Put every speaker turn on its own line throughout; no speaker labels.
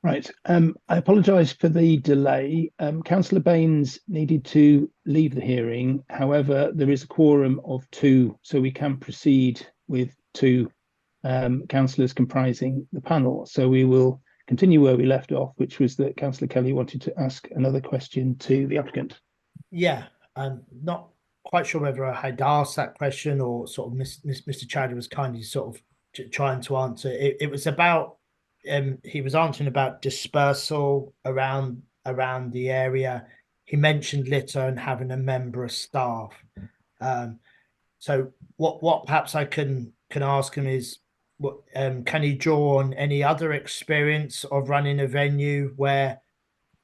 Right. I apologise for the delay. Councillor Baines needed to leave the hearing. However, there is a quorum of two, so we can proceed with two councillors comprising the panel. So we will continue where we left off, which was that Councillor Kelly wanted to ask another question to the applicant.
Yeah, I'm not quite sure whether I had asked that question or sort of Mr. Chowdhury was kindly sort of trying to answer. It was about he was answering about dispersal around the area. He mentioned litter and having a member of staff. So what perhaps I can ask him is what can he draw on any other experience of running a venue where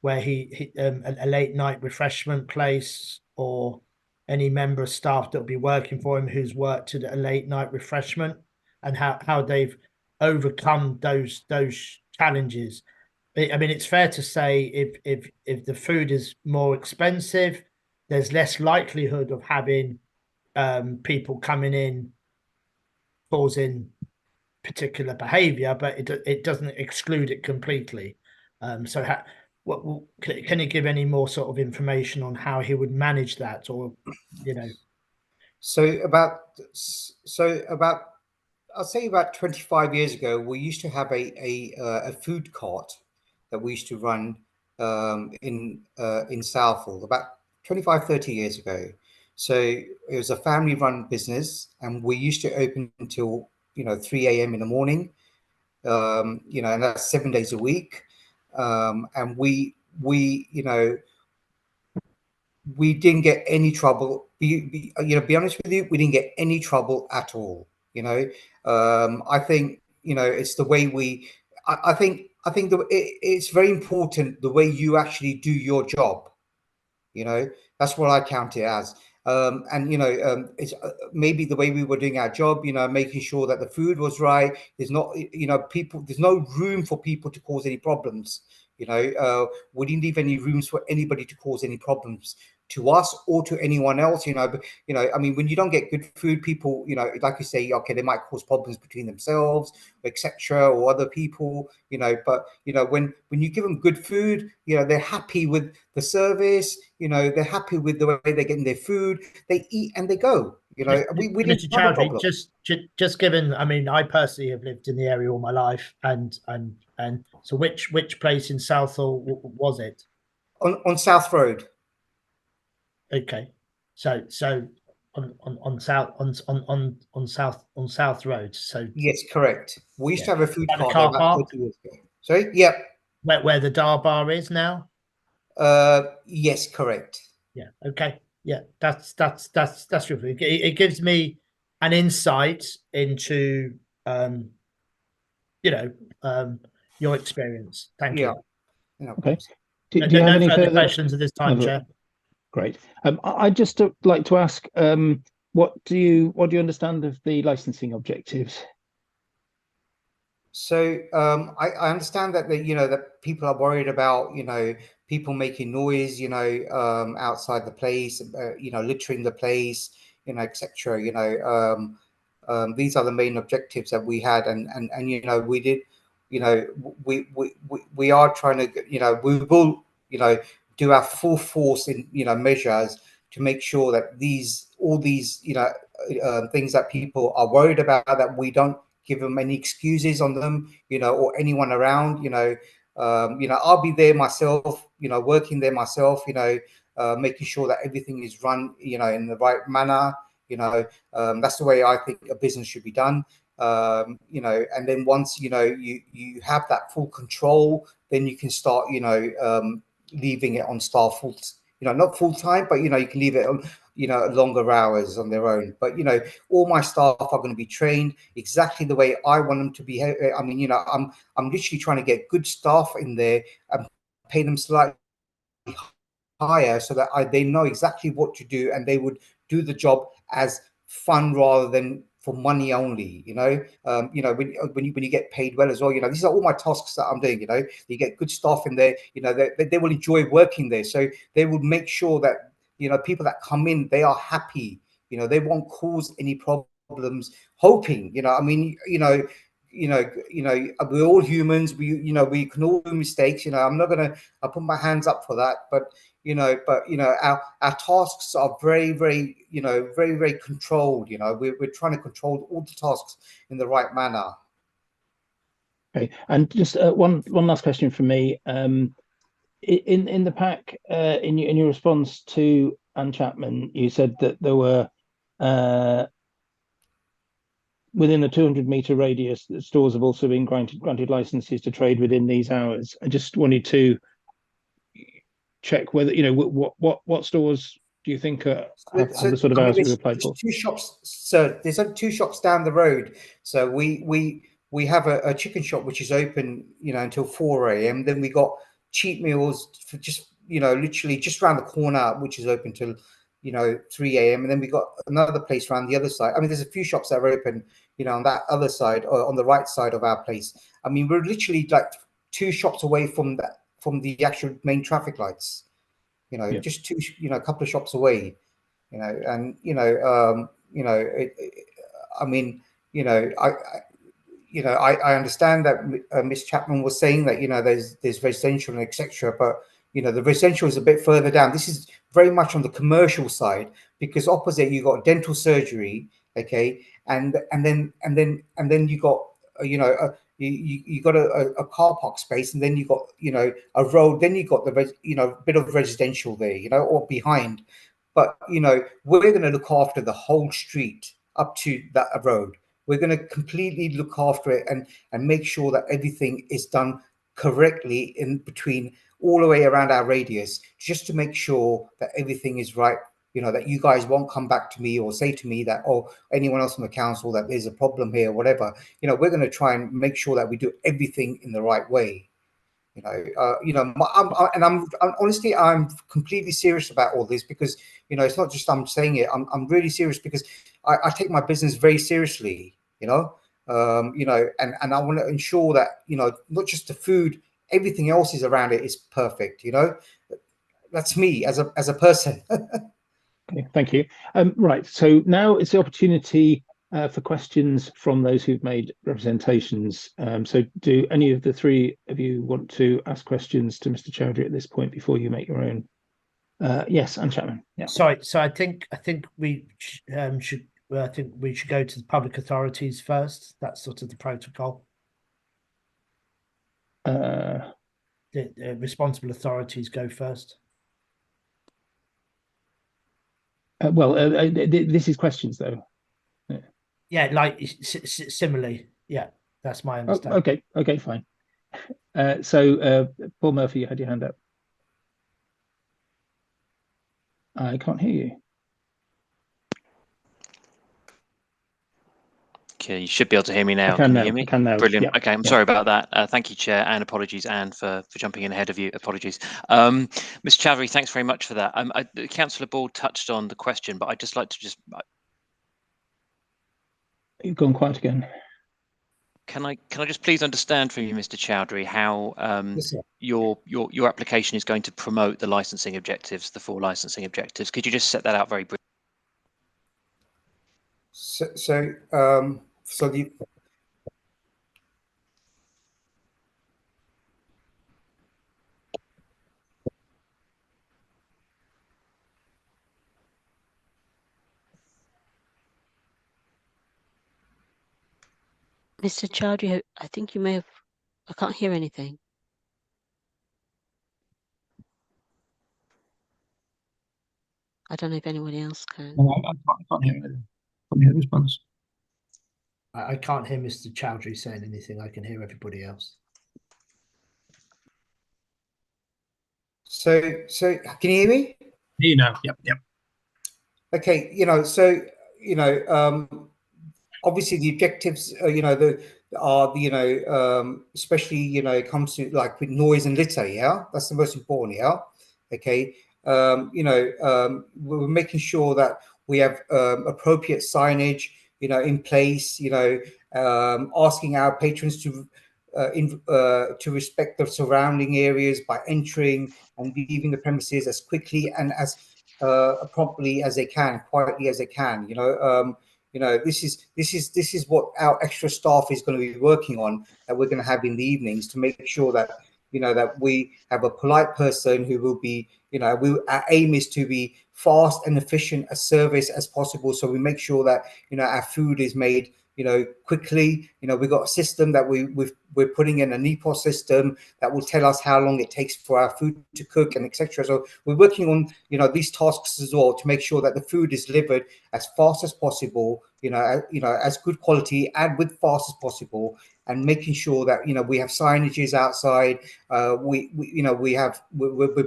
he a late night refreshment place, or any member of staff that will be working for him who's worked at a late night refreshment, and how they've overcome those challenges. I mean, it's fair to say if the food is more expensive, there's less likelihood of having people coming in causing particular behavior, but it doesn't exclude it completely. So can you give any more sort of information on how he would manage that, or
So about I'll say about 25 years ago, we used to have a food cart that we used to run in Southall about 25, 30 years ago. So it was a family-run business, and we used to open until 3 a.m. in the morning. And that's 7 days a week. And we didn't get any trouble. Be honest with you, we didn't get any trouble at all. I think it's the way we. I think it's very important the way you actually do your job. That's what I count it as. It's maybe the way we were doing our job, making sure that the food was right. There's not, people. There's no room for people to cause any problems. We didn't leave any rooms for anybody to cause any problems to us or to anyone else. But I mean, when you don't get good food, people, like you say, okay, they might cause problems between themselves, etc., or other people. But when you give them good food, they're happy with the service. They're happy with the way they're getting their food. They eat and they go. We didn't
Mr.
have a
Chowdhury,
problem.
just given, I mean, I personally have lived in the area all my life, and so which place in Southall was it?
On South Road.
Okay, so on South Road. So
yes, correct. We used to have a food cart
car
about
park?
30 years ago. Sorry, yeah.
Where the Dar Bar is now?
Yes, correct.
Yeah. Okay. Yeah. That's really good. It gives me an insight into your experience. Thank you.
Okay. Do you have any
further
further
questions at this time, Chair?
Great. I'd just like to ask, what do you understand of the licensing objectives?
So I understand that that people are worried about people making noise outside the place, littering the place, etc. These are the main objectives that we had, and we did, we are trying to we will do our full force in measures to make sure that all these things that people are worried about, that we don't give them any excuses on them, or anyone around. I'll be there myself, working there myself, making sure that everything is run, in the right manner. That's the way I think a business should be done. And then once you have that full control, then you can start leaving it on staff full, not full time, but you can leave it on longer hours on their own. But all my staff are going to be trained exactly the way I want them to behave. I mean, I'm literally trying to get good staff in there and pay them slightly higher so that they know exactly what to do, and they would do the job as fun rather than for money only. When you get paid well as well, these are all my tasks that I'm doing. You get good staff in there, they will enjoy working there, so they will make sure that people that come in, they are happy. They won't cause any problems. Hoping, we're all humans. We can all do mistakes. I'm not gonna. I put my hands up for that. But our tasks are very, very, very, very controlled. We're trying to control all the tasks in the right manner.
Okay, and just one last question from me. In the pack, in your response to Anne Chapman, you said that there were within a 200-meter radius, the stores have also been granted licenses to trade within these hours. I just wanted to check whether what stores do you think have the sort of hours we've applied for?
Two shops. So there's 2 shops down the road. So we have a chicken shop which is open, until 4 a.m. Then we got cheap meals for just literally just around the corner, which is open till 3 a.m. And then we got another place around the other side. I mean, there's a few shops that are open, on that other side or on the right side of our place. I mean, we're literally like 2 shops away from the actual main traffic lights. Just a couple of shops away. And I mean, I understand that Miss Chapman was saying that there's residential and etc. But the residential is a bit further down. This is very much on the commercial side, because opposite you got dental surgery, okay, and then you got you got a car park space, and then you got a road, then you got the bit of residential there, or behind. But we're going to look after the whole street up to that road. We're going to completely look after it and make sure that everything is done correctly in between all the way around our radius, just to make sure that everything is right. That you guys won't come back to me or say to me that, or anyone else from the council, that there's a problem here or whatever. We're going to try and make sure that we do everything in the right way. I'm honestly, I'm completely serious about all this, because it's not just I'm saying it. I'm really serious, because I take my business very seriously. And I want to ensure that not just the food, everything else is around it is perfect. That's me as a person.
Okay, thank you. Right, so now it's the opportunity for questions from those who've made representations. So do any of the 3 of you want to ask questions to Mr. Chowdhury at this point before you make your own? Yes, Anne Chapman. Yeah.
Sorry. So I think we should go to the public authorities first. That's sort of the protocol. The responsible authorities go first.
This is questions, though.
Yeah, like similarly. Yeah, that's my understanding.
Okay, fine. So Paul Murphy, you had your hand up. I can't hear you.
Okay, you should be able to hear me now.
Can
you hear me?
I can now.
Brilliant.
Yeah.
Okay, I'm sorry about that. Thank you, Chair, and apologies, Anne, for jumping in ahead of you. Apologies. Mr. Chowdhury, thanks very much for that. The Councillor Ball touched on the question, but I'd just like to
You've gone quiet again.
Can I just please understand from you, Mr. Chowdhury, how
Yes,
your application is going to promote the licensing objectives, the 4 licensing objectives? Could you just set that out very briefly?
So the
Mr. Chowdhury, I think you may have. I can't hear anything. I don't know if anyone else can.
I can't hear anything. I can't hear the response.
I can't hear Mr. Chowdhury saying anything. I can hear everybody else.
So can you hear me?
You know, yep.
Okay, obviously the objectives, especially it comes to like with noise and litter. Yeah, that's the most important. Yeah, okay. We're making sure that we have appropriate signage, in place. Asking our patrons to respect the surrounding areas by entering and leaving the premises as quickly and as promptly as they can, quietly as they can. this is what our extra staff is going to be working on, that we're going to have in the evenings, to make sure that that we have a polite person who will be, our aim is to be fast and efficient a service as possible. So we make sure that our food is made quickly. We've got a system that we're putting in, an EPOS system that will tell us how long it takes for our food to cook, and etc. So we're working on these tasks as well, to make sure that the food is delivered as fast as possible, as good quality and with fast as possible, and making sure that we have signages outside. We're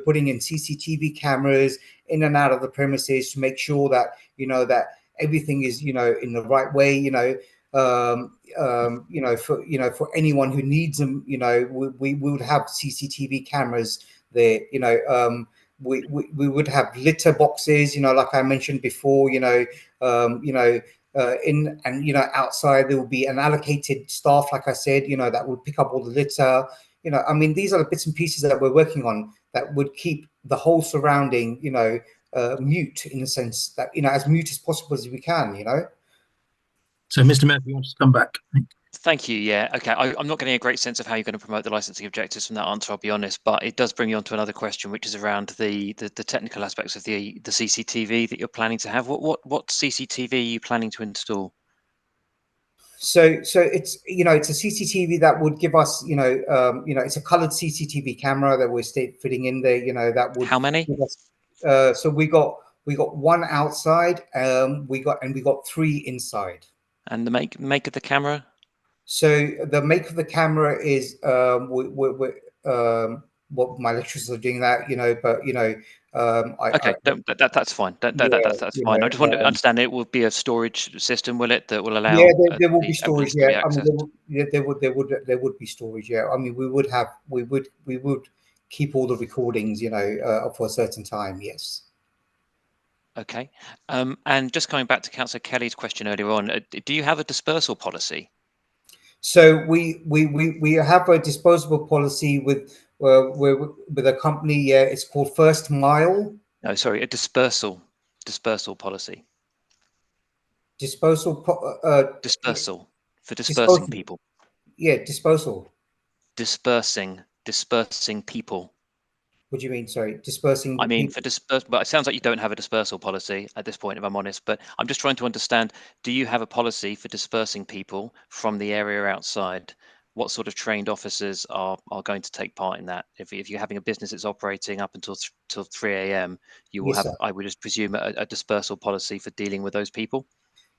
putting in CCTV cameras in and out of the premises to make sure that that everything is in the right way. For anyone who needs them, we would have CCTV cameras there. We would have litter boxes, like I mentioned before. Outside there will be an allocated staff, like I said, that would pick up all the litter. I mean, these are the bits and pieces that we're working on that would keep the whole surrounding, mute, in the sense that, as mute as possible as we can,
So, Mr. Murphy, you want to come back?
Thank you. Yeah. Okay. I'm not getting a great sense of how you're going to promote the licensing objectives from that answer, I'll be honest, but it does bring you on to another question, which is around the technical aspects of the CCTV that you're planning to have. What CCTV are you planning to install?
So it's it's a CCTV that would give us it's a colored CCTV camera that we're fitting in there. That would,
how many?
give us, so we got one outside, we got 3 inside.
And the make of the camera?
So the make of the camera is what my lecturers are doing that, but
okay, that's fine. That's fine. I just want to understand, it will be a storage system, will it, that will allow?
Yeah, there will be storage.
Yeah,
I mean, there would be storage. Yeah, I mean, we would keep all the recordings, for a certain time. Yes.
Okay, and just coming back to Councillor Kelly's question earlier on, do you have a dispersal policy?
So we have a disposable policy with a company. Yeah, it's called First Mile.
No, sorry, a dispersal policy.
Disposal
for dispersing people.
Yeah, disposal.
Dispersing people.
What do you mean? Sorry, dispersing.
I mean, for disperse, but it sounds like you don't have a dispersal policy at this point, if I'm honest. But I'm just trying to understand: do you have a policy for dispersing people from the area outside? What sort of trained officers are going to take part in that? If you're having a business that's operating up until 3 a.m., you will have, I would just presume, a dispersal policy for dealing with those people.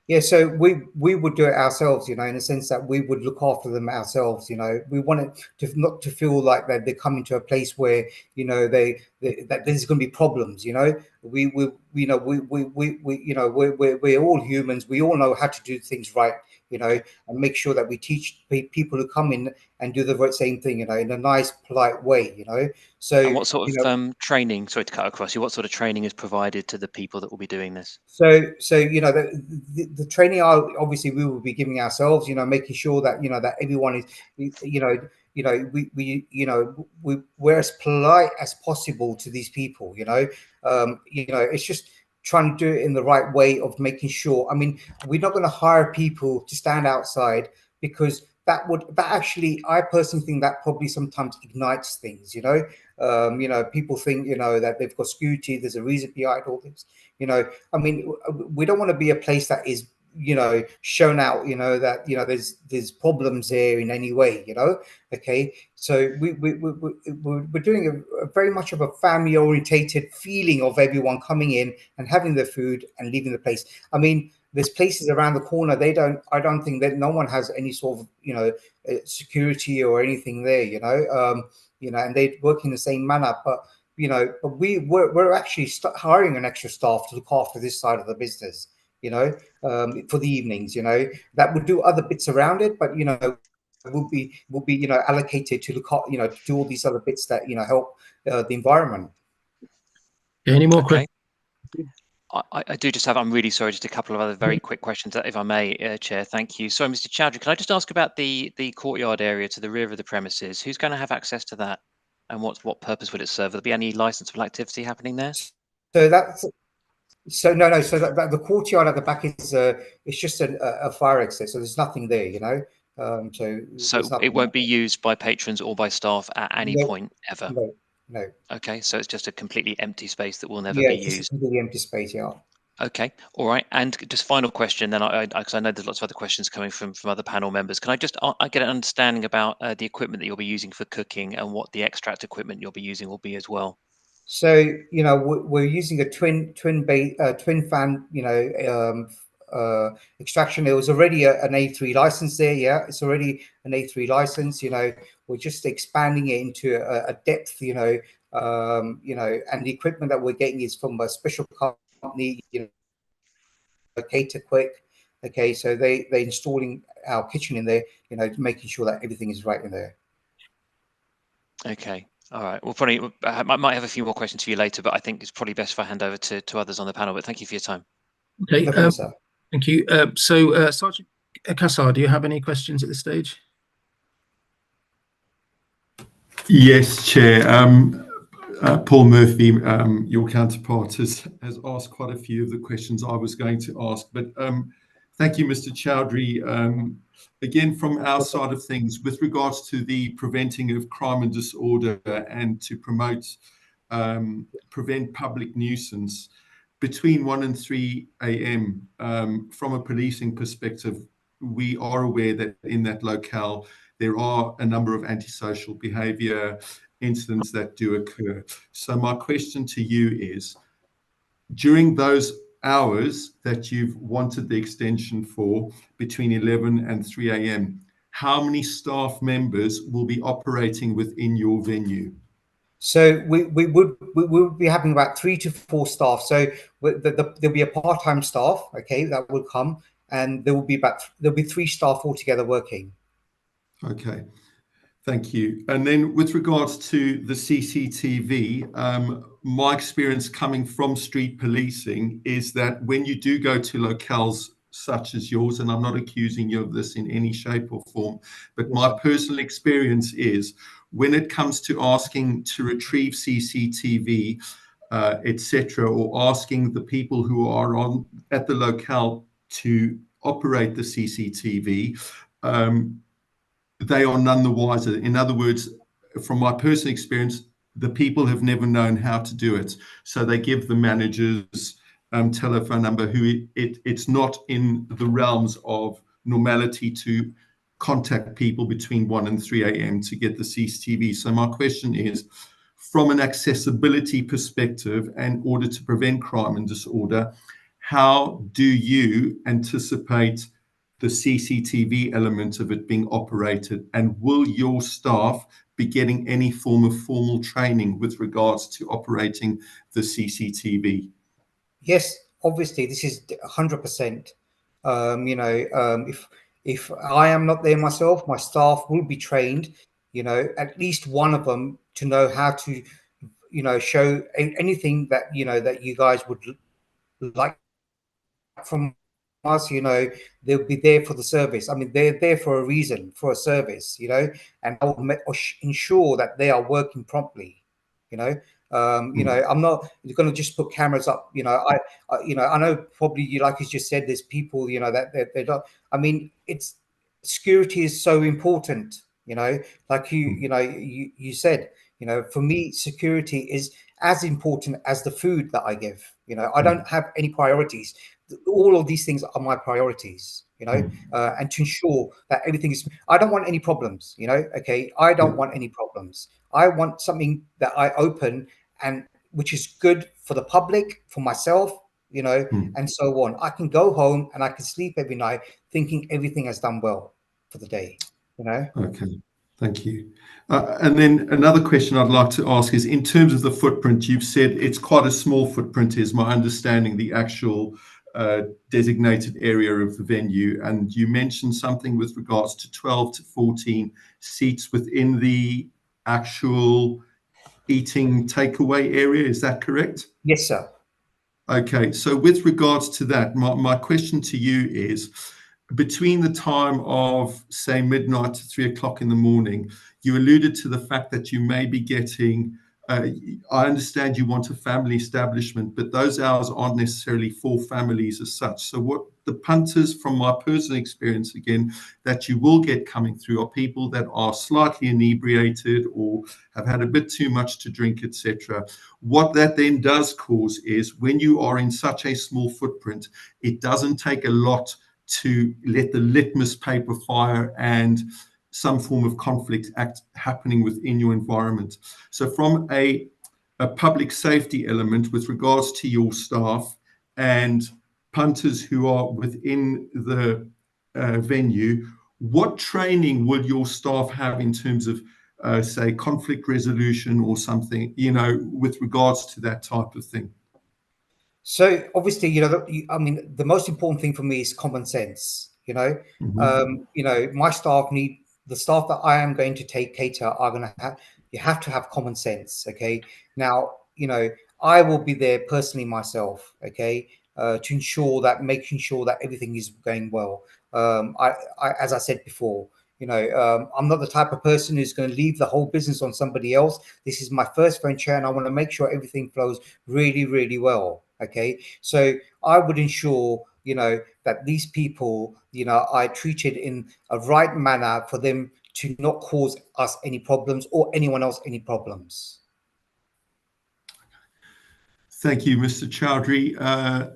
Yeah, so we would do it ourselves, in the sense that we would look after them ourselves. We want it to not to feel like that they're coming to a place where that there's going to be problems. We're all humans. We all know how to do things right, and make sure that we teach people who come in and do the same thing, in a nice, polite way. So,
and what sort of training? Sorry to cut across you. What sort of training is provided to the people that will be doing this?
So the training, obviously we will be giving ourselves. Making sure that that everyone is, we're as polite as possible to these people. It's just trying to do it in the right way of making sure. I mean, we're not going to hire people to stand outside, because that actually, I personally think that probably sometimes ignites things. People think that they've got security. There's a reason behind all this. I mean, we don't want to be a place that is shown out, that there's problems there in any way. Okay, so we're doing a very much of a family orientated feeling of everyone coming in and having their food and leaving the place. I mean, there's places around the corner, I don't think that no one has any sort of security or anything there, and they work in the same manner. But we're actually hiring an extra staff to look after this side of the business, for the evenings, that would do other bits around it, but will be allocated to look at, to do all these other bits that help the environment.
Any more questions?
I do just have, I'm really sorry, just a couple of other very quick questions, if I may, Chair. Thank you. So, Mr. Chowdhury, can I just ask about the courtyard area to the rear of the premises? Who's going to have access to that, and what purpose would it serve? Will there be any licensable activity happening there?
So that's So no. So the courtyard at the back is it's just a fire exit. So there's nothing there, you know.
So
there's nothing
it won't be used by patrons or by staff at any
No,
point ever.
no.
Okay, so it's just a completely empty space that will never
Yeah,
be
it's just a
used.
completely empty space. Yeah.
Okay, all right. And just final question, then, because I know there's lots of other questions coming from other panel members. Can I just I get an understanding about the equipment that you'll be using for cooking and what the extract equipment you'll be using will be as well?
So you know we're using a twin fan, you know, extraction. There was already an A3 license there. Yeah, it's already an A3 license. You know, we're just expanding it into a depth. You know, and the equipment that we're getting is from a special company. You know, Cater Quick. Okay, so they're installing our kitchen in there. You know, making sure that everything is right in there.
Okay. All right. We'll probably I might have a few more questions for you later, but I think it's probably best if I hand over to others on the panel. But thank you for your time.
Okay,
No problem, sir.
thank you. So, Sergeant Kassar, do you have any questions at this stage?
Yes, Chair. Paul Murphy, your counterpart, has asked quite a few of the questions I was going to ask. But thank you, Mr. Chowdhury. Again, from our side of things, with regards to the preventing of crime and disorder and to prevent public nuisance, between 1 and 3 a.m., from a policing perspective, we are aware that in that locale, there are a number of antisocial behavior incidents that do occur. So my question to you is, during those hours that you've wanted the extension for, between 11 and 3 a.m., how many staff members will be operating within your venue?
So we would be having about 3 to 4 staff. So there'll be a part-time staff, okay, that will come, and there'll be 3 staff altogether working.
Okay, thank you. And then with regards to the CCTV, my experience coming from street policing is that when you do go to locales such as yours, and I'm not accusing you of this in any shape or form, but my personal experience is when it comes to asking to retrieve CCTV, etc., or asking the people who are at the locale to operate the CCTV, they are none the wiser. In other words, from my personal experience, the people have never known how to do it. So they give the manager's telephone number, who it's not in the realms of normality to contact people between 1 and 3 a.m. to get the CCTV. So my question is, from an accessibility perspective, and in order to prevent crime and disorder, how do you anticipate the CCTV element of it being operated, and will your staff be getting any form of formal training with regards to operating the CCTV?
Yes, obviously, this is 100%. You know, if I am not there myself, my staff will be trained. You know, at least one of them to know how to, you know, show anything that that you guys would like from us. You know, they'll be there for the service. I mean, they're there for a reason, for a service. You know, and I will ensure that they are working promptly. You know. I'm not going to just put cameras up. I know probably you, like you just said, there's people, that they don't. I mean, it's security is so important. Like you said, for me, security is as important as the food that I give. I don't have any priorities. All of these things are my priorities. And to ensure that everything is. I don't want any problems. Okay, I don't want any problems. I want something that I open and which is good for the public, for myself, and so on. I can go home and I can sleep every night thinking everything has done well for the day,
Okay, thank you. And then another question I'd like to ask is, in terms of the footprint, you've said it's quite a small footprint, is my understanding, the actual designated area of the venue. And you mentioned something with regards to 12 to 14 seats within the actual eating takeaway area. Is that correct?
Yes, sir.
Okay, so with regards to that, my question to you is, between the time of, say, midnight to 3 o'clock in the morning, you alluded to the fact that you may be getting I understand you want a family establishment, but those hours aren't necessarily for families as such. So what the punters, from my personal experience again, that you will get coming through are people that are slightly inebriated or have had a bit too much to drink, etc. What that then does cause is, when you are in such a small footprint, it doesn't take a lot to let the litmus paper fire and some form of conflict act happening within your environment. So from a public safety element with regards to your staff and punters who are within the venue, what training will your staff have in terms of say conflict resolution or something, with regards to that type of thing?
So obviously, I mean, the most important thing for me is common sense. My staff need, the staff that I am going to cater are going to have, you have to have common sense. Okay. Now, I will be there personally myself. Okay. To ensure that, making sure that everything is going well. As I said before, I'm not the type of person who's going to leave the whole business on somebody else. This is my first venture, and I want to make sure everything flows really, really well. Okay. So I would ensure, that these people, are treated in a right manner for them to not cause us any problems or anyone else any problems.
Thank you, Mr. Chowdhury.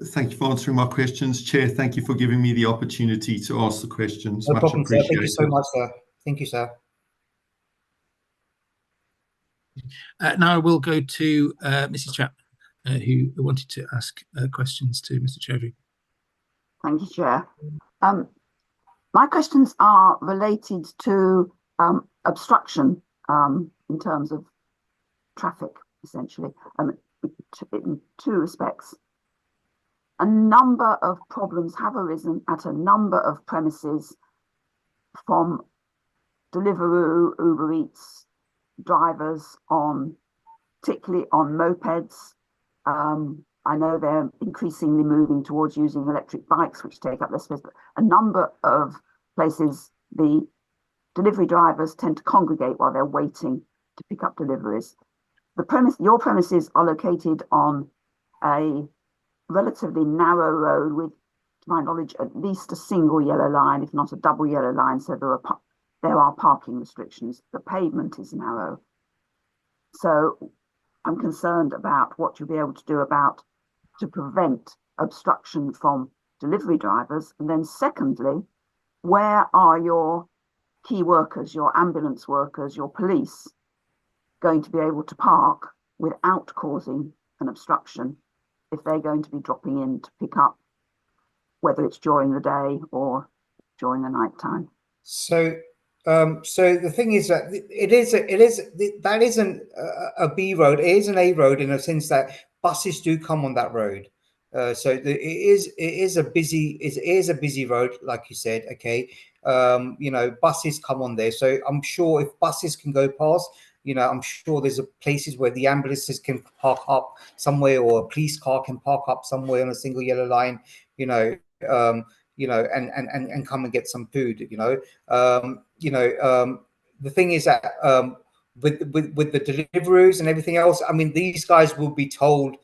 Thank you for answering my questions. Chair, thank you for giving me the opportunity to ask the questions.
No
Much
problem, sir.
appreciated.
Thank you so much, sir. Thank you, sir.
Now I will go to Mrs. Chapman, who wanted to ask questions to Mr. Chowdhury.
Thank you, Chair. My questions are related to obstruction in terms of traffic, essentially, in two respects. A number of problems have arisen at a number of premises from Deliveroo, Uber Eats drivers, particularly on mopeds. I know they're increasingly moving towards using electric bikes, which take up less space, but a number of places, the delivery drivers tend to congregate while they're waiting to pick up deliveries. Your premises are located on a relatively narrow road with, to my knowledge, at least a single yellow line, if not a double yellow line. So there are parking restrictions. The pavement is narrow. So I'm concerned about what you'll be able to do to prevent obstruction from delivery drivers. And then secondly, where are your key workers, your ambulance workers, your police going to be able to park without causing an obstruction if they're going to be dropping in to pick up, whether it's during the day or during the night time?
So the thing is that that isn't a B road. It is an A road in a sense that buses do come on that road. So it is a busy road, like you said. Okay, buses come on there. So I'm sure if buses can go past, I'm sure there's places where the ambulances can park up somewhere, or a police car can park up somewhere on a single yellow line. And come and get some food. The thing is that with the deliveries and everything else, I mean, these guys will be told,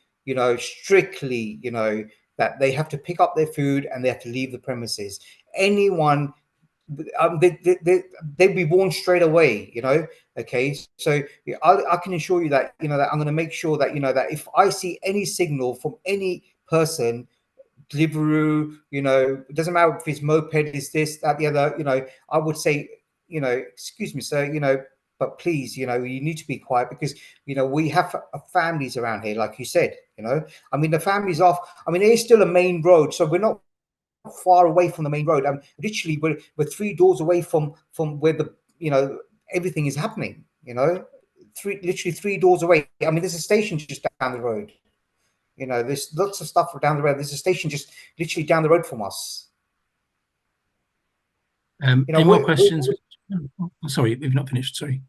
strictly, that they have to pick up their food and they have to leave the premises. Anyone, they'd be warned straight away, Okay, so I can assure you that, that I'm going to make sure that, that if I see any signal from any person, Deliveroo, it doesn't matter if it's moped, is this, that, the other, I would say, excuse me, sir, but please, you need to be quiet, because, we have families around here, like you said, I mean, the families off, I mean, it is still a main road, so we're not far away from the main road. Literally, we're 3 doors away from where the, everything is happening, literally 3 doors away. I mean, there's a station just down the road. There's lots of stuff down the road. There's a station just literally down the road from us.
Any more questions? Sorry, we've not finished. Sorry.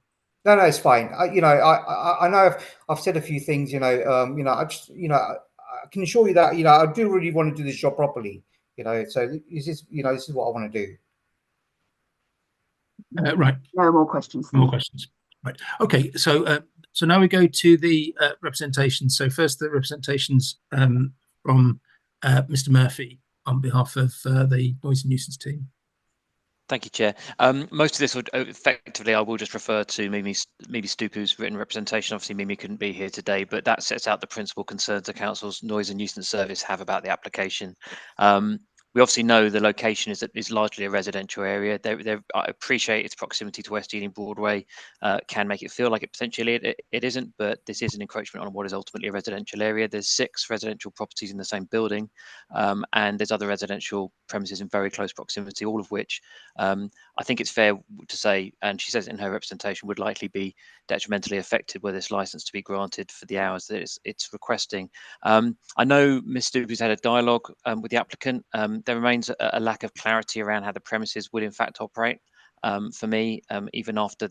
No, it's fine. I know I've said a few things. I just, I can assure you that, I do really want to do this job properly. So this is what I want to do.
Right.
No more questions.
No more questions. Right. Okay. So So now we go to the representations. So first, the representations from Mr. Murphy on behalf of the Noise and Nuisance team.
Thank you, Chair. Most of this would effectively, I will just refer to Mimi Stupu's written representation. Obviously, Mimi couldn't be here today, but that sets out the principal concerns the Council's Noise and Nuisance Service have about the application. We obviously know the location is largely a residential area. I appreciate its proximity to West Ealing Broadway can make it feel like it potentially it isn't, but this is an encroachment on what is ultimately a residential area. There's 6 residential properties in the same building, and there's other residential premises in very close proximity, all of which I think it's fair to say, and she says it in her representation, would likely be detrimentally affected were this license to be granted for the hours that it's requesting. I know Ms. Stupu's had a dialogue with the applicant. There remains a lack of clarity around how the premises would in fact operate. For me, even after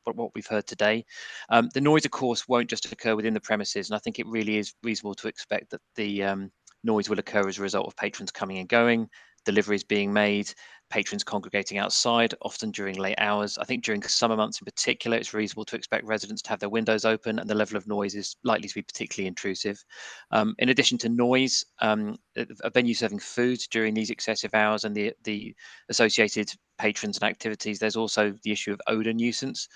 what we've heard today, the noise, of course, won't just occur within the premises, and I think it really is reasonable to expect that the noise will occur as a result of patrons coming and going, deliveries being made, patrons congregating outside, often during late hours. I think during summer months in particular, it's reasonable to expect residents to have their windows open, and the level of noise is likely to be particularly intrusive. In addition to noise, a venue serving food during these excessive hours and the associated patrons and activities, there's also the issue of odour nuisance.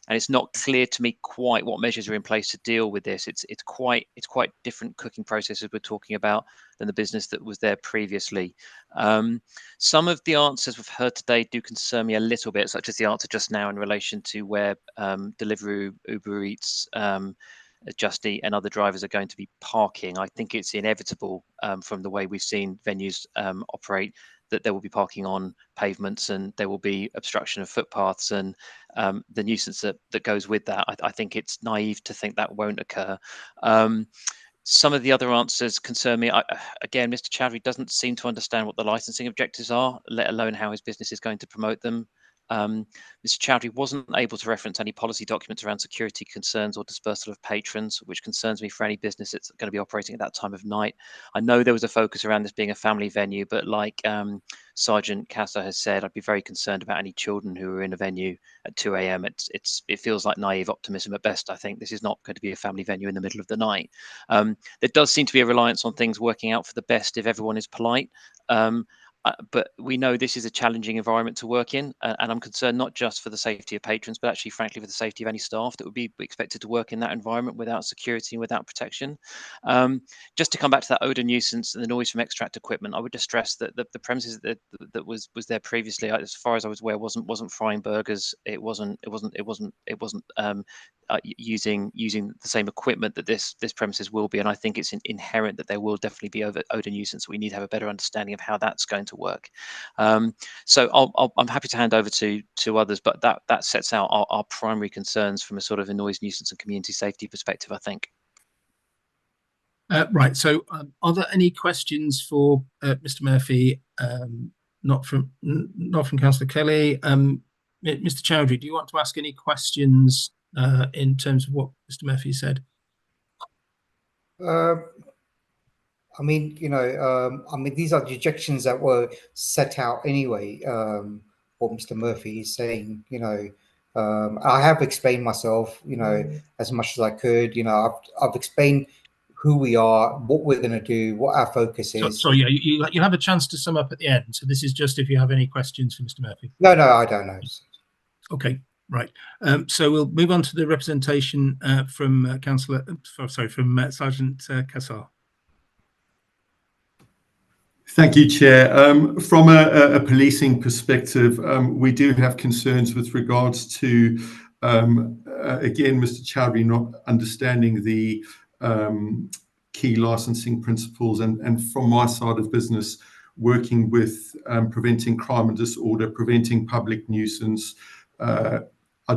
And it's not clear to me quite what measures are in place to deal with this. It's quite different cooking processes we're talking about than the business that was there previously. Some of the answers we've heard today do concern me a little bit, such as the answer just now in relation to where Deliveroo, Uber Eats, Just Eat and other drivers are going to be parking. I think it's inevitable from the way we've seen venues operate that there will be parking on pavements and there will be obstruction of footpaths and the nuisance that goes with that. I think it's naive to think that won't occur. Some of the other answers concern me. Again, Mr. Chowdhury doesn't seem to understand what the licensing objectives are, let alone how his business is going to promote them. Mr. Chowdhury wasn't able to reference any policy documents around security concerns or dispersal of patrons, which concerns me for any business that's going to be operating at that time of night. I know there was a focus around this being a family venue, but like Sergeant Casso has said, I'd be very concerned about any children who are in a venue at 2 a.m. It feels like naive optimism at best. I think this is not going to be a family venue in the middle of the night. There does seem to be a reliance on things working out for the best if everyone is polite. But we know this is a challenging environment to work in, and I'm concerned not just for the safety of patrons, but actually, frankly, for the safety of any staff that would be expected to work in that environment without security and without protection. Just to come back to that odour nuisance and the noise from extract equipment, I would just stress that the premises that was there previously, as far as I was aware, wasn't frying burgers. It wasn't using the same equipment that this premises will be, and I think it's inherent that there will definitely be odour nuisance. We need to have a better understanding of how that's going to work. So I'm happy to hand over to others, but that sets out our primary concerns from a sort of a noise nuisance and community safety perspective, I think.
Right. So are there any questions for Mr. Murphy? Not from Councillor Kelly. Mr. Chowdhury, do you want to ask any questions in terms of what Mr. Murphy said?
I mean, these are dejections that were set out anyway. What Mr. Murphy is saying, I have explained myself, as much as I could. I've explained who we are, what we're going to do, what our focus is.
So yeah, you'll have a chance to sum up at the end. So this is just if you have any questions for Mr. Murphy.
No, I don't know.
Okay, right. So we'll move on to the representation from from Sergeant Cassar.
Thank you, Chair. From a policing perspective, we do have concerns with regards to, again, Mr. Chowdhury not understanding the key licensing principles, and from my side of business, working with preventing crime and disorder, preventing public nuisance. I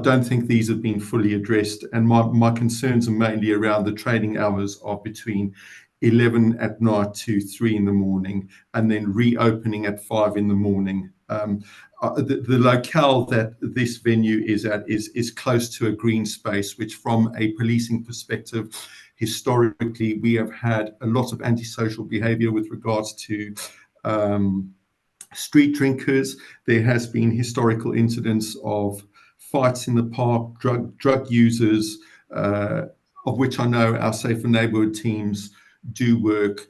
don't think these have been fully addressed, and my concerns are mainly around the trading hours of between 11 at night to 3 in the morning, and then reopening at 5 in the morning. The locale that this venue is at is close to a green space, which from a policing perspective, historically, we have had a lot of antisocial behavior with regards to street drinkers. There has been historical incidents of fights in the park, drug users, of which I know our Safer Neighbourhood teams do work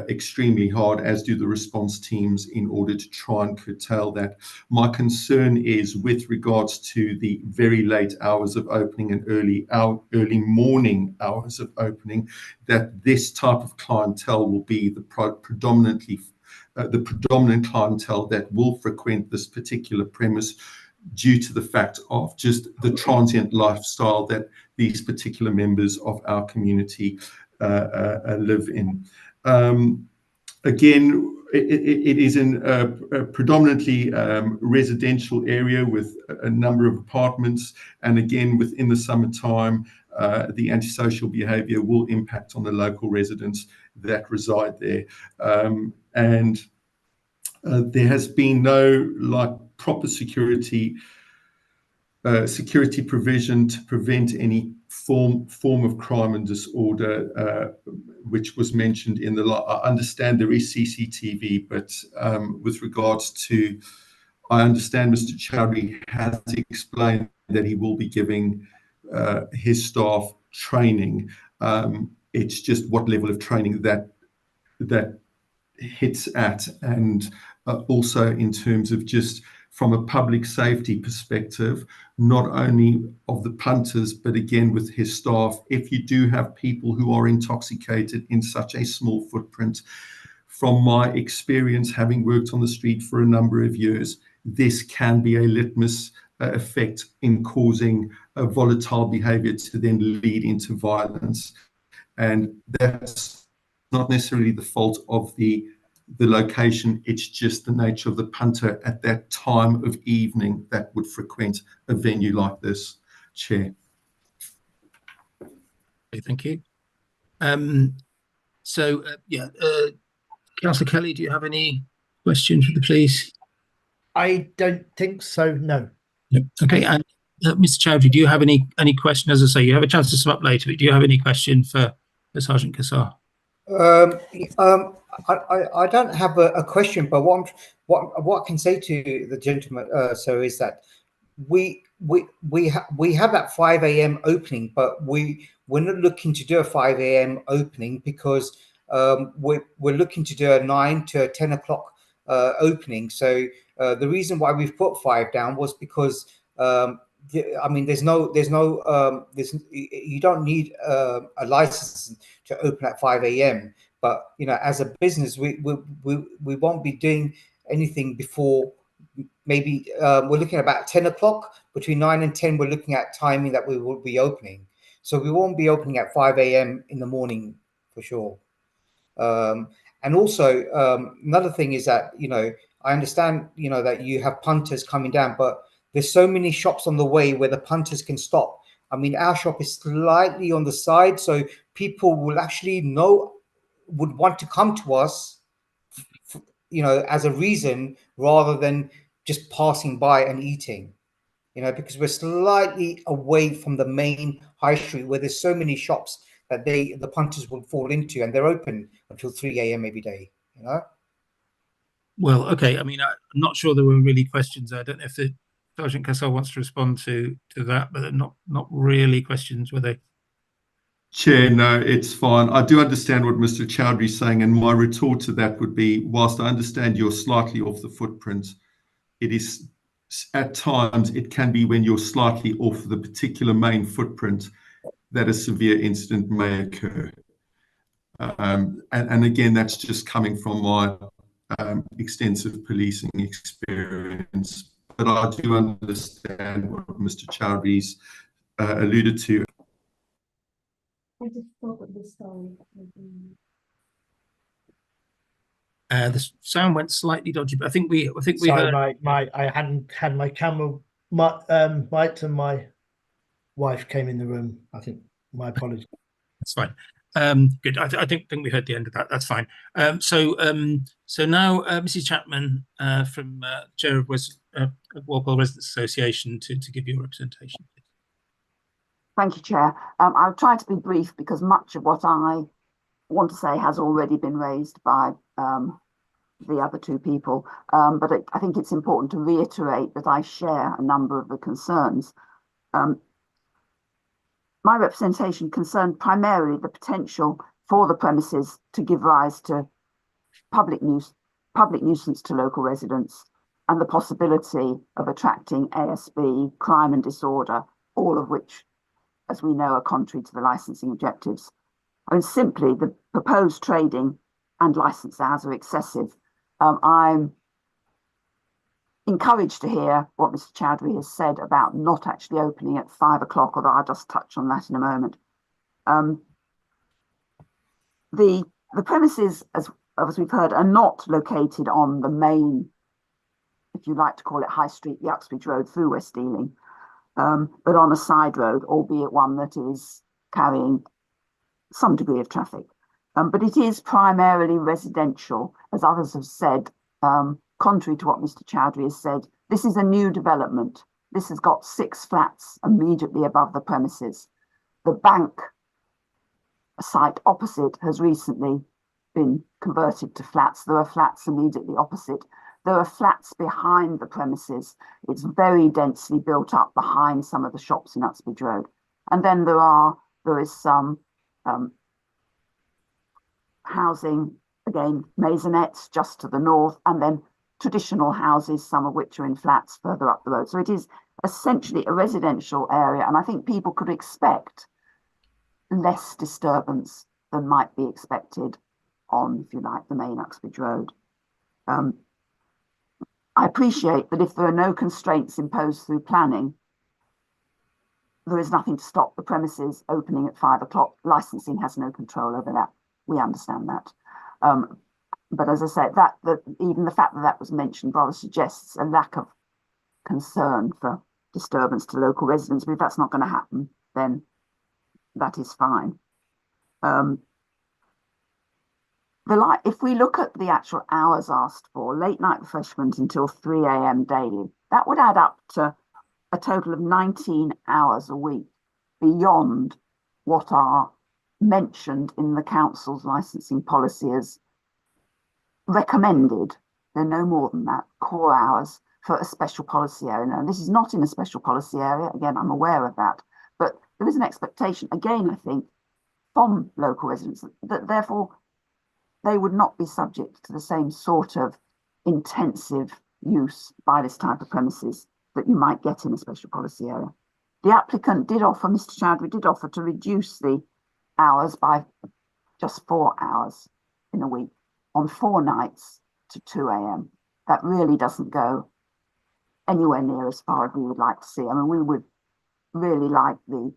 extremely hard, as do the response teams, in order to try and curtail that. My concern is with regards to the very late hours of opening and early morning hours of opening, that this type of clientele will be the predominant clientele that will frequent this particular premise, due to the fact of just the transient lifestyle that these particular members of our community live in. Again, it is in a predominantly residential area with a number of apartments, and again, within the summertime, the antisocial behaviour will impact on the local residents that reside there. And there has been no proper security provision to prevent any form of crime and disorder, which was mentioned in the law. I understand there is CCTV, but with regards to, I understand Mr. Chowdhury has explained that he will be giving his staff training. It's just what level of training that hits at, and also in terms of just from a public safety perspective, not only of the punters, but again with his staff. If you do have people who are intoxicated in such a small footprint, from my experience, having worked on the street for a number of years, this can be a litmus effect in causing a volatile behavior to then lead into violence. And that's not necessarily the fault of the location, it's just the nature of the punter at that time of evening that would frequent a venue like this, Chair.
Okay, thank you. Councillor Kelly, do you have any questions for the police?
I don't think so, no.
Okay, and Mr. Chowdhury, do you have any question? As I say, you have a chance to sum up later, but do you have any question for Sergeant Cassar?
I don't have a question, but what I can say to the gentleman, sir, is that we have that 5 a.m. opening, but we're not looking to do a 5 a.m. opening because we're looking to do a 9 to 10 o'clock opening. So the reason why we've put 5 down was because I mean, you don't need a license to open at 5 a.m. But you know, as a business, we won't be doing anything before maybe we're looking at about 10 o'clock. Between 9 and 10, we're looking at timing that we will be opening. So we won't be opening at 5 a.m. in the morning for sure. And also another thing is that, you know, I understand, you know, that you have punters coming down, but there's so many shops on the way where the punters can stop. I mean, our shop is slightly on the side, so people will actually would want to come to us, you know, as a reason rather than just passing by and eating, you know, because we're slightly away from the main high street where there's so many shops that the punters will fall into, and they're open until 3 a.m. every day, you know.
Well, okay. I mean, I'm not sure there were really questions. I don't know if Sergeant Cassar wants to respond to that, but they're not really questions, were they?
Chair, no, it's fine. I do understand what Mr. Chowdhury is saying, and my retort to that would be, whilst I understand you're slightly off the footprint, it is at times, it can be when you're slightly off the particular main footprint that a severe incident may occur. And again, that's just coming from my extensive policing experience. But I do understand what Mr. Chowdhury's alluded to.
I just thought that the story.
The sound went slightly dodgy, but I think we
Sorry,
heard.
I hadn't had my camera mic'd, and my wife came in the room. I think my apologies.
That's fine. Good. I think we heard the end of that. That's fine. So now Mrs. Chapman from Chair of Walpole Residents Association to give your representation.
Thank you, Chair. I'll try to be brief because much of what I want to say has already been raised by the other two people. But I think it's important to reiterate that I share a number of the concerns. my representation concerned primarily the potential for the premises to give rise to public nuisance to local residents and the possibility of attracting ASB, crime and disorder, all of which, as we know, are contrary to the licensing objectives. I mean, simply the proposed trading and license hours are excessive. I'm encouraged to hear what Mr. Chowdhury has said about not actually opening at 5 o'clock, although I'll just touch on that in a moment. The premises, as we've heard, are not located on the main, if you like to call it High Street, the Uxbridge Road through West Ealing, but on a side road, albeit one that is carrying some degree of traffic. But it is primarily residential, as others have said, contrary to what Mr. Chowdhury has said. This is a new development. This has got 6 flats immediately above the premises. The bank site opposite has recently been converted to flats. There are flats immediately opposite. There are flats behind the premises. It's very densely built up behind some of the shops in Uxbridge Road. And then there is some housing, again, maisonettes just to the north, and then traditional houses, some of which are in flats further up the road. So it is essentially a residential area, and I think people could expect less disturbance than might be expected on, if you like, the main Uxbridge Road. I appreciate that if there are no constraints imposed through planning, there is nothing to stop the premises opening at 5 o'clock. Licensing has no control over that. We understand that. But as I said, that even the fact that was mentioned rather suggests a lack of concern for disturbance to local residents. But if that's not going to happen, then that is fine. If we look at the actual hours asked for, late night refreshment until 3 a.m. daily, that would add up to a total of 19 hours a week beyond what are mentioned in the council's licensing policy as recommended. They're no more than that, core hours for a special policy area. Now, this is not in a special policy area. Again, I'm aware of that, but there is an expectation, again, I think, from local residents that therefore they would not be subject to the same sort of intensive use by this type of premises that you might get in a special policy area. The applicant did offer, Mr. Chowdhury did offer to reduce the hours by just 4 hours in a week on 4 nights to 2 a.m. That really doesn't go anywhere near as far as we would like to see. I mean, we would really like the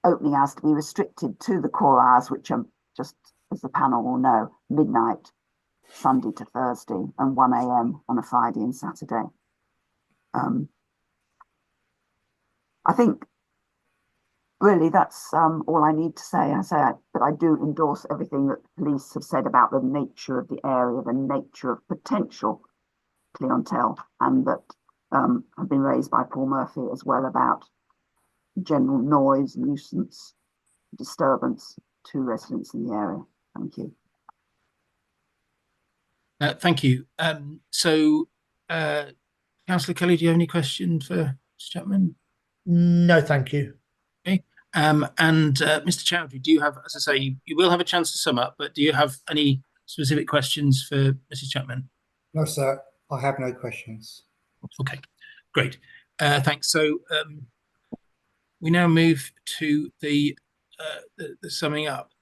opening hours to be restricted to the core hours, which are just, as the panel will know, midnight, Sunday to Thursday, and 1 a.m. on a Friday and Saturday. I think really that's all I need to say. But I do endorse everything that the police have said about the nature of the area, the nature of potential clientele, and that have been raised by Paul Murphy as well about general noise, nuisance, disturbance to residents in the area. Thank you.
Thank you. Councillor Kelly, do you have any questions for Mr. Chapman?
No, thank you.
Okay. And Mr. Chowdhury, do you have, as I say, you will have a chance to sum up, but do you have any specific questions for Mrs. Chapman?
No, sir. I have no questions.
Okay, great. Thanks. So we now move to the summing up.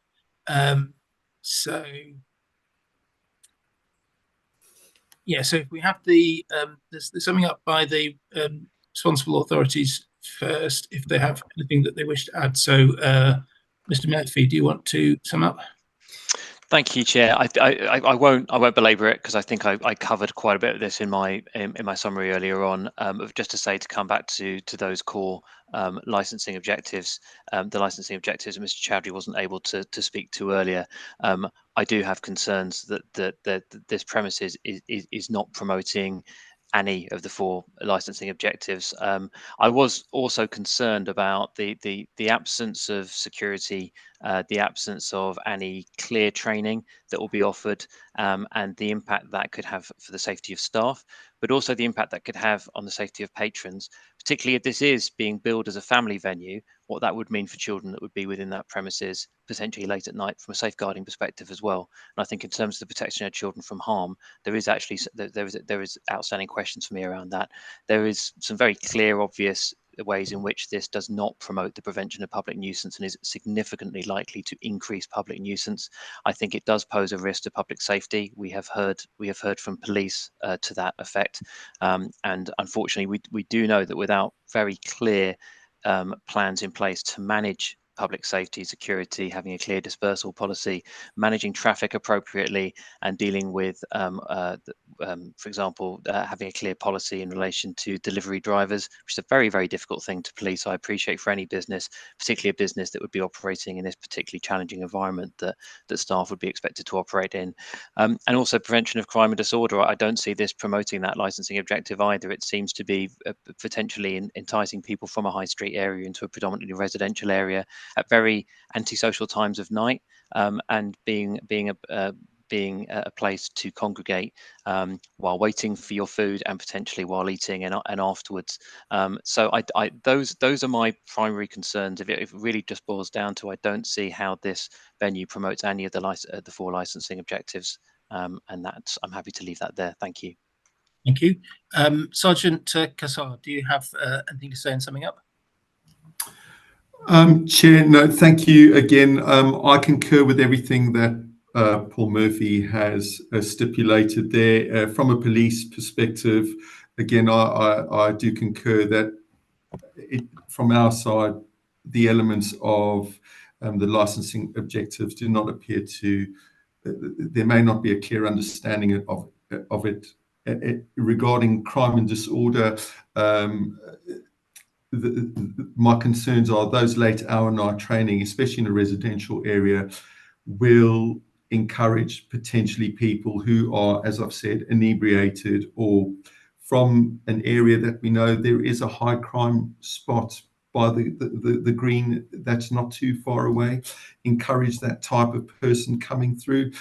So if we have the summing up by the responsible authorities first, if they have anything that they wish to add. So, Mr. Murphy, do you want to sum up?
Thank you, Chair. I won't belabor it because I think I covered quite a bit of this in my summary earlier on. Just to say, to come back to those core licensing objectives, the licensing objectives Mr. Chowdhury wasn't able to speak to earlier. I do have concerns that this premises is not promoting any of the 4 licensing objectives. I was also concerned about the absence of security, the absence of any clear training that will be offered, and the impact that could have for the safety of staff, but also the impact that could have on the safety of patrons, particularly if this is being billed as a family venue, what that would mean for children that would be within that premises potentially late at night from a safeguarding perspective as well. And I think in terms of the protection of children from harm, there is actually there is outstanding questions for me around that. There is some very clear, obvious ways in which this does not promote the prevention of public nuisance and is significantly likely to increase public nuisance. I think it does pose a risk to public safety. We have heard from police to that effect, and unfortunately, we do know that without very clear plans in place to manage public safety, security, having a clear dispersal policy, managing traffic appropriately, and dealing with, for example, having a clear policy in relation to delivery drivers, which is a very, very difficult thing to police. I appreciate for any business, particularly a business that would be operating in this particularly challenging environment that staff would be expected to operate in. And also prevention of crime and disorder. I don't see this promoting that licensing objective either. It seems to be potentially enticing people from a high street area into a predominantly residential area at very antisocial times of night, and being a place to congregate while waiting for your food and potentially while eating and afterwards. So those are my primary concerns. If it really just boils down to, I don't see how this venue promotes any of the 4 licensing objectives, and I'm happy to leave that there. Thank you.
Thank you. Sergeant Cassar, do you have anything to say in summing up?
Chair, no, thank you again. I concur with everything that Paul Murphy has stipulated there. From a police perspective, again, I do concur that from our side, the elements of the licensing objectives do not appear to, there may not be a clear understanding of it. Regarding crime and disorder, my concerns are those late hour night training, especially in a residential area, will encourage potentially people who are, as I've said, inebriated or from an area that we know there is a high crime spot by the green that's not too far away, encourage that type of person coming through.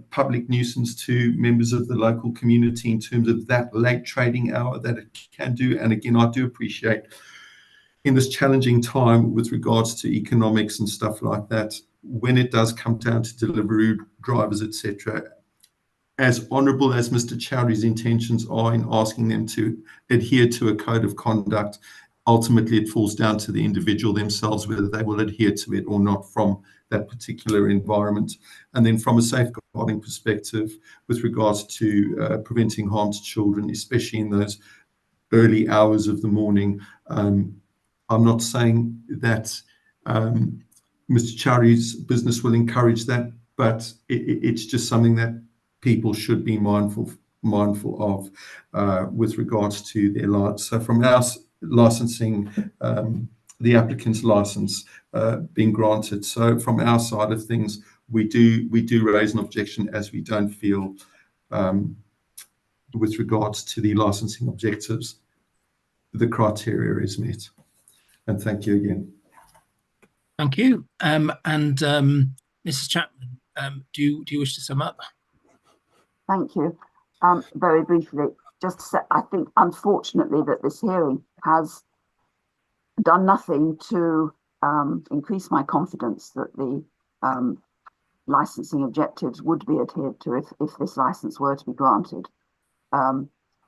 Public nuisance to members of the local community in terms of that late trading hour that it can do. And again, I do appreciate in this challenging time with regards to economics and stuff like that, when it does come down to delivery drivers, etc., as honourable as Mr. Chowdhury's intentions are in asking them to adhere to a code of conduct, ultimately it falls down to the individual themselves whether they will adhere to it or not from that particular environment. And then from a safeguarding perspective, with regards to preventing harm to children, especially in those early hours of the morning, I'm not saying that Mr. Chowdhury's business will encourage that, but it's just something that people should be mindful of with regards to their lives. So from our licensing, the applicant's license being granted. So from our side of things, we do raise an objection as we don't feel with regards to the licensing objectives, the criteria is met. And thank you again.
Thank you. And Mrs. Chapman, do you wish to sum up?
Thank you. Very briefly, just to say, I think unfortunately that this hearing has done nothing to increase my confidence that the licensing objectives would be adhered to if this license were to be granted.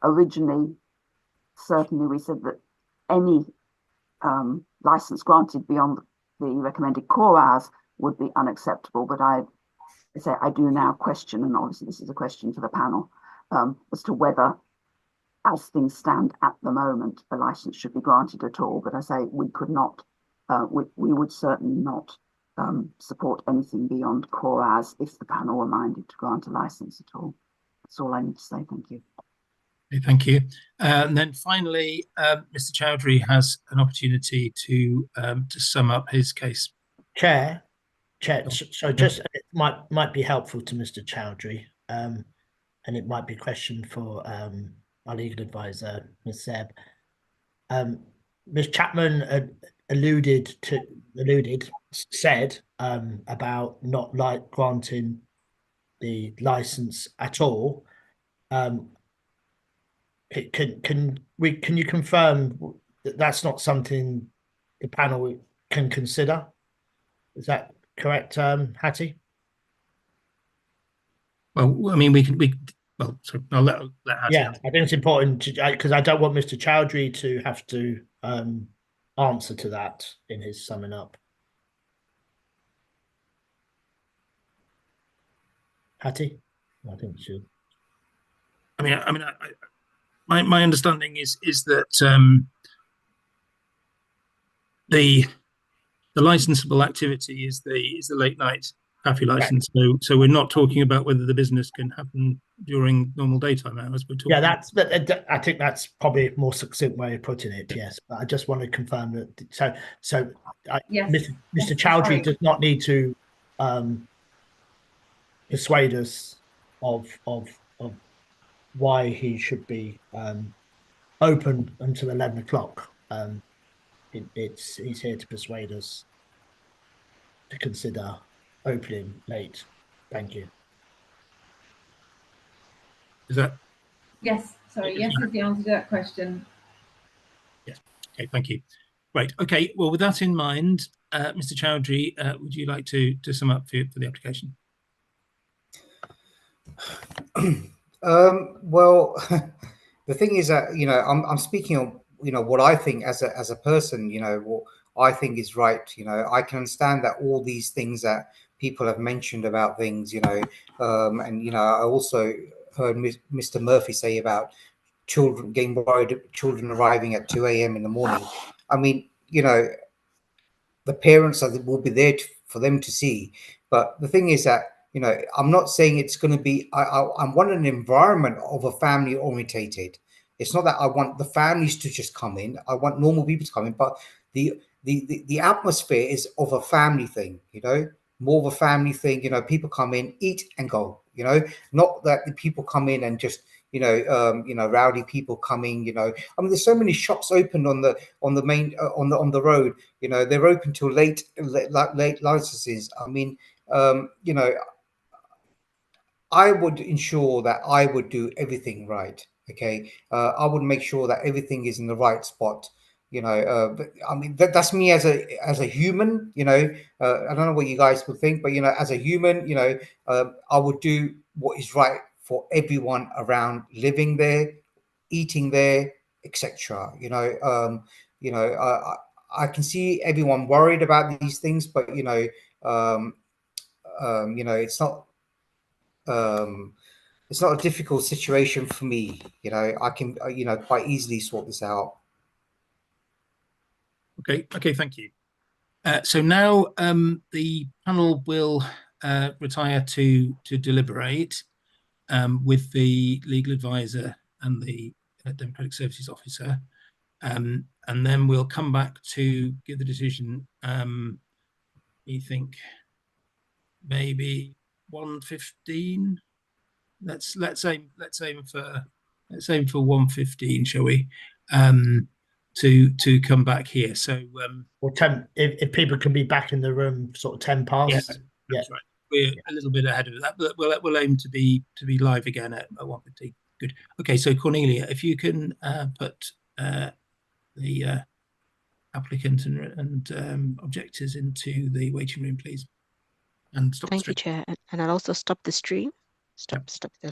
Originally, certainly we said that any license granted beyond the recommended core hours would be unacceptable, but I do now question, and obviously this is a question for the panel, as to whether, as things stand at the moment, a license should be granted at all. But I say we could not, we would certainly not support anything beyond core hours if the panel were minded to grant a license at all. That's all I need to say. Thank you.
Okay, thank you. And then finally, Mr. Chowdhury has an opportunity to sum up his case.
Chair, so just it might be helpful to Mr. Chowdhury, and it might be a question for our legal advisor, Ms. Seb. Ms. Chapman said about not granting the license at all. Can you confirm that's not something the panel can consider. Is that correct, Hattie?
Well, I mean, well, sorry, I'll let Hattie
Yeah,
answer.
I think it's important because I don't want Mr. Chowdhury to have to answer to that in his summing up. Hattie, I think she.
My understanding is that the licensable activity is the late night cafe license. Right. So we're not talking about whether the business can happen during normal daytime hours. We're talking.
Yeah, I think that's probably a more succinct way of putting it. Yes, but I just want to confirm that. Yes, Mr. Chowdhury does not need to persuade us of why he should be open until 11 o'clock. He's here to persuade us to consider opening late. Thank you.
Is that?
Yes, sorry. Yes is the answer to that question.
Yes. Okay, thank you. Right. Okay. Well, with that in mind, Mr. Chowdhury, would you like to sum up for the application?
Well, the thing is that, you know, I'm speaking on, you know, what I think as a person, you know, what I think is right. You know, I can understand that all these things that people have mentioned about things, you know, and, you know, I also heard Mr. Murphy say about children getting worried, children arriving at 2 a.m. in the morning. I mean, you know, the parents will be there for them to see. But the thing is that, you know, I'm not saying it's going to be, I want an environment of a family orientated. It's not that I want the families to just come in. I want normal people to come in, but the atmosphere is of a family thing, you know, more of a family thing. You know, people come in, eat and go, you know, not that the people come in and just, you know, rowdy people coming, you know. I mean, there's so many shops open on the main on the road, you know, they're open till late licenses. I mean, you know, I would ensure that I would do everything right. Okay, I would make sure that everything is in the right spot. You know, but, I mean, that's me as a human. You know, I don't know what you guys would think, but, you know, as a human, you know, I would do what is right for everyone around living there, eating there, etc. You know, I can see everyone worried about these things, but, you know, you know, it's not a difficult situation for me. You know, I can, you know, quite easily sort this out.
Okay, thank you. So now the panel will retire to deliberate with the legal advisor and the Democratic Services Officer, and then we'll come back to give the decision. You think maybe 1:15? Let's aim for 1:15, shall we? To come back here. So
or 10 if people can be back in the room sort of 10 past.
Yeah, that's right. We're a little bit ahead of that, but we'll aim to be live again at 1:15. Good. Okay, so Cornelia, if you can put the applicant and objectors into the waiting room, please, and stop.
Thank you, Chair, and I'll also stop the stream. Stop the